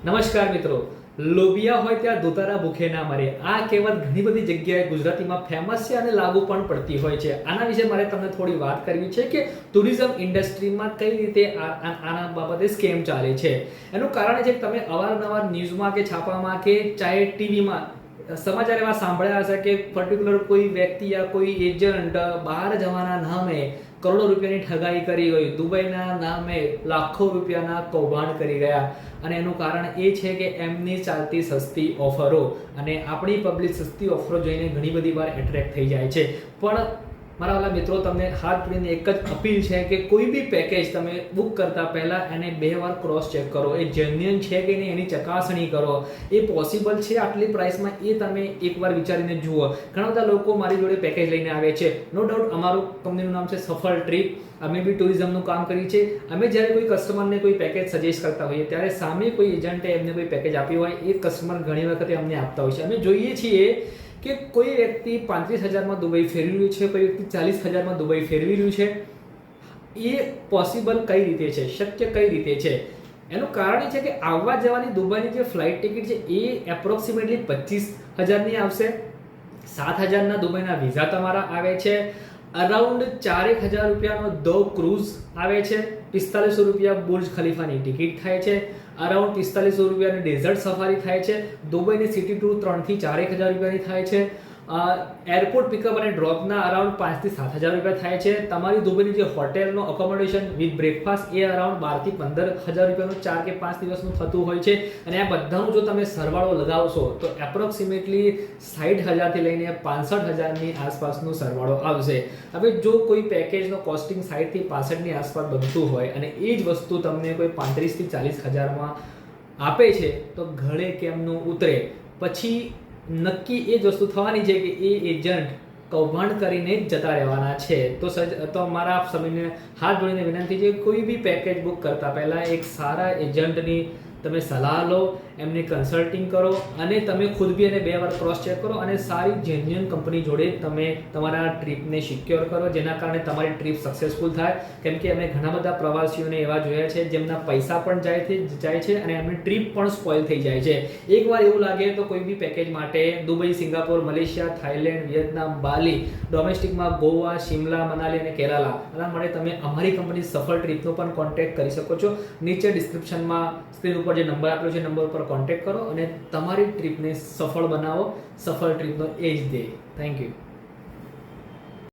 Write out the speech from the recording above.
નમસ્કાર મિત્રો, લોભિયા હોય ત્યાં દોતારા ભૂખે ના મરે. આ કહેવત ઘણી બધી જગ્યાએ ગુજરાતીમાં ફેમસ છે અને લાગુ પણ પડતી હોય છે. આના વિશે મારે તમને થોડી વાત કરવી છે કે ટુરિઝમ ઇન્ડસ્ટ્રીમાં કઈ રીતે આના બાબતે સ્કેમ ચાલે છે. એનું કારણ છે કે તમે અવારનવાર ન્યૂઝમાં કે છાપામાં કે ચાહે ટીવીમાં સમાચાર એવા સાંભળ્યા હશે કે પર્ટિક્યુલર કોઈ વ્યક્તિ યા કોઈ એજન્ટ બહાર જવાના નામે કરોડો રૂપિયાની ઠગાઈ કરી ગઈ, દુબઈના નામે લાખો રૂપિયાના કૌભાંડ કરી ગયા. અને એનું કારણ એ છે કે એમની ચાલતી સસ્તી ઓફરો અને આપણી પબ્લિક સસ્તી ઓફરો જોઈને ઘણી બધી વાર એટ્રેક્ટ થઈ જાય છે. પણ મારા વાલા મિત્રો, તમને હાથ જોડીને એક જ અપીલ છે કે કોઈ બી પેકેજ તમે બુક કરતા પહેલા એને 2 વાર ક્રોસ ચેક કરો. એ જેન્યુઅન છે કે નહીં એની ચકાસણી કરો. એ પોસિબલ છે આટલી પ્રાઇસમાં એ તમે એકવાર વિચારીને જુઓ. ઘણા બધા લોકો મારી જોડે પેકેજ લઈને આવે છે. નો ડાઉટ અમારું કંપનીનું નામ છે સફળ ટ્રીપ. અમે બી ટુરિઝમનું કામ કરીએ છીએ. અમે જ્યારે કોઈ કસ્ટમરને કોઈ પેકેજ સજેસ્ટ કરતા હોઈએ ત્યારે સામે કોઈ એજન્ટે એમને કોઈ પેકેજ આપ્યું હોય એ કસ્ટમર ઘણી વખતે અમને આપતા હોય છે. અમે જોઈએ છીએ કે કોઈ વ્યક્તિ 35,000માં દુબઈ ફેરવી રહ્યું છે, કોઈ વ્યક્તિ 40,000માં દુબઈ ફેરવી રહ્યું છે. એ પોસિબલ કઈ રીતે છે, શક્ય કઈ રીતે છે? એનું કારણ એ છે કે આવવા જવાની દુબઈની જે ફ્લાઇટ ટિકિટ છે એ એપ્રોક્સિમેટલી 25,000ની આવશે. 7,000ના દુબઈના વિઝા તમારા આવે છે. અરાઉન્ડ 4,000 રૂપિયાનો ધ ક્રૂઝ આવે છે. 4500 રૂપિયા બુર્જ ખલીફાની ટિકિટ થાય છે. અરાઉન્ડ 4500 રૂપિયાની ડેઝર્ટ સફારી થાય છે. દુબઈની સિટી ટૂર 3,000 થી 4,000 રૂપિયાની થાય છે. એરપોર્ટ પિકઅપ અને ડ્રોપના અરાઉન્ડ 5,000 થી 7,000 રૂપિયા થાય છે. તમારી દુબઈની જે હોટેલનો અકોમોડેશન વિથ બ્રેકફાસ્ટ એ અરાઉન્ડ 12,000 થી 15,000 રૂપિયાનું 4 કે 5 દિવસનું થતું હોય છે. અને આ બધાનું જો તમે સરવાળો લગાવશો તો એપ્રોક્સિમેટલી 60,000 થી લઈને 65,000ની આસપાસનો સરવાળો આવશે. હવે જો કોઈ પેકેજનો કોસ્ટિંગ 60 થી 65ની આસપાસ બનતું હોય અને એ જ વસ્તુ તમને કોઈ 35 થી 40,000માં આપે છે તો ઘરે કેમનું ઉતરે? પછી નક્કી એ જ વસ્તુ થવાની છે કે એ એજન્ટ કૌભાંડ કરીને જ જતા રહેવાના છે. તો મારા સમયને હાથ જોડીને વિનંતી છે, કોઈ બી પેકેજ બુક કરતા પહેલા એક સારા એજન્ટની તમે સલાહ લો, એમની કન્સલ્ટિંગ કરો અને તમે ખુદ બી એને 2 વાર ક્રોસ ચેક કરો અને સારી જેન્યુઅન કંપની જોડે તમે તમારા ટ્રીપને સિક્યોર કરો, જેના કારણે તમારી ટ્રીપ સક્સેસફુલ થાય. કેમ કે અમે ઘણા બધા પ્રવાસીઓને એવા જોયા છે જેમના પૈસા પણ જાય છે અને એમની ટ્રીપ પણ સ્પોઇલ થઈ જાય છે. એકવાર એવું લાગે તો કોઈ બી પેકેજ માટે Dubai, Singapore, Malaysia, Thailand, Vietnam, Bali, ડોમેસ્ટિકમાં ગોવા, શિમલા, મનાલી અને કેરાલા, આના માટે તમે અમારી કંપની સફળ ટ્રીપનો પણ કોન્ટેક્ટ કરી શકો છો. નીચે ડિસ્ક્રિપ્શનમાં સ્ક્રીન ઉપર જે નંબર આપ્યો છે નંબર ઉપર કોન્ટેક્ટ કરો અને તમારી ટ્રીપને સફળ બનાવો. સફળ ટ્રીપનો એ જ ધ્યેય. Thank you.